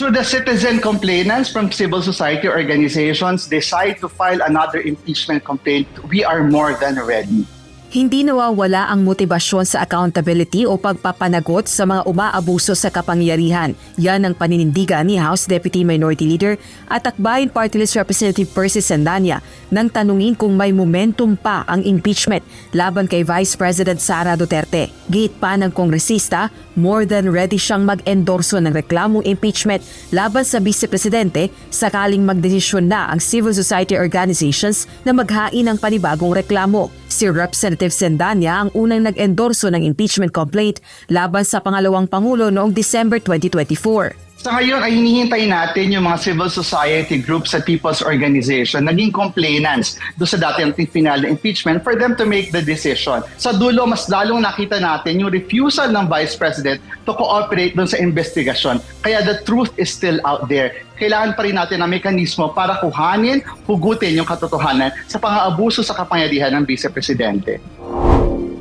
Should the citizen complainants from civil society organizations decide to file another impeachment complaint, we are more than ready. Hindi nawawala ang motibasyon sa accountability o pagpapanagot sa mga umaabuso sa kapangyarihan. Yan ang paninindigan ni House Deputy Minority Leader at Akbayan Party List Representative Percy Sandania nang tanungin kung may momentum pa ang impeachment laban kay Vice President Sara Duterte. Giit pa ng kongresista, more than ready siyang mag-endorso ng reklamong impeachment laban sa Vice Presidente sakaling magdesisyon na ang civil society organizations na maghain ng panibagong reklamo. Si Representative Sandania ang unang nag-endorso ng impeachment complaint laban sa pangalawang Pangulo noong December 2024. Sa ngayon ay hinihintay natin yung mga civil society groups at people's organization, naging complainants doon sa dati nating final na impeachment for them to make the decision. Sa dulo, mas lalong nakita natin yung refusal ng Vice President to cooperate doon sa investigasyon. Kaya the truth is still out there. Kailangan pa rin natin ng mekanismo para kuhanin, hugutin yung katotohanan sa pang-aabuso sa kapangyarihan ng Vice Presidente.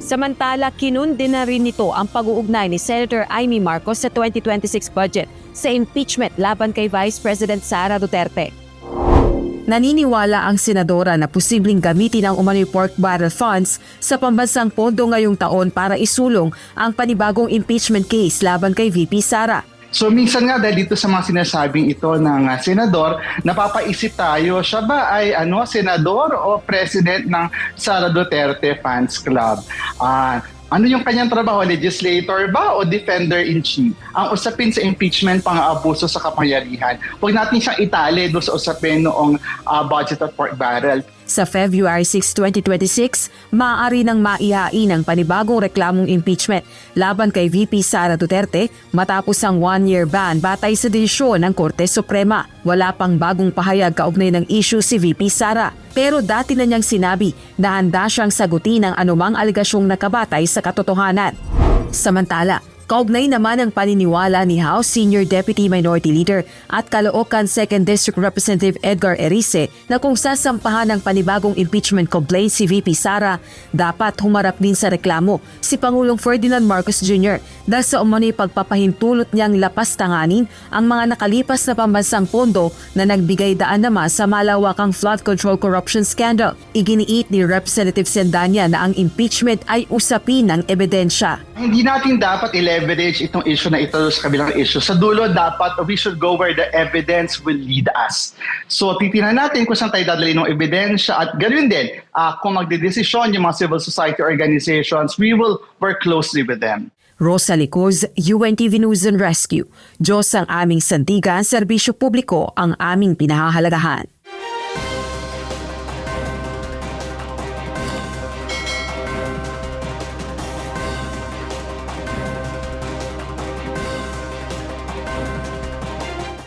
Samantala, kinundi na rin nito ang pag-uugnay ni Senator Amy Marcos sa 2026 budget sa impeachment laban kay Vice President Sara Duterte. Naniniwala ang senadora na posibleng gamitin ang umano'y pork barrel funds sa pambansang pondo ngayong taon para isulong ang panibagong impeachment case laban kay VP Sara. So minsan nga dahil dito sa mga sinasabing ito ng senador, napapaisip tayo, siya ba ay senador o president ng Sara Duterte Fans Club? Ano yung kanyang trabaho? Legislator ba o defender-in-chief? Ang usapin sa impeachment, pang-aabuso sa kapangyarihan. Huwag natin siyang itali doon sa usapin noong budget of pork barrel. Sa February 6, 2026, maaari nang maihain ang panibagong reklamong impeachment laban kay VP Sara Duterte matapos ang 1-year ban batay sa desisyon ng Korte Suprema. Wala pang bagong pahayag kaugnay ng issue si VP Sara. Pero dati na niyang sinabi na handa siyang sagutin ang anumang aligasyong nakabatay sa katotohanan. Samantala, kaugnay naman ang paniniwala ni House Senior Deputy Minority Leader at Caloocan 2nd District Representative Edgar Erice na kung sasampahan ng panibagong impeachment complaint si VP Sara, dapat humarap din sa reklamo si Pangulong Ferdinand Marcos Jr. dahil sa umano'y pagpapahintulot niyang lapas-tanganin ang mga nakalipas na pambansang pondo na nagbigay daan naman sa malawakang flood control corruption scandal. Iginiit ni Representative Sandania na ang impeachment ay usapin ng ebidensya. Hindi natin dapat i-leverage itong issue na ito sa kabilang issue. Sa dulo, dapat we should go where the evidence will lead us. So, titingnan natin kung saan tayo dadalhin ng ebidensya at ganoon din, kung magdedesisyon yung mga civil society organizations, we will work closely with them. Rosa Licuz, UNTV News and Rescue. Diyos ang aming sandigan, serbisyo publiko ang aming pinahahalagahan.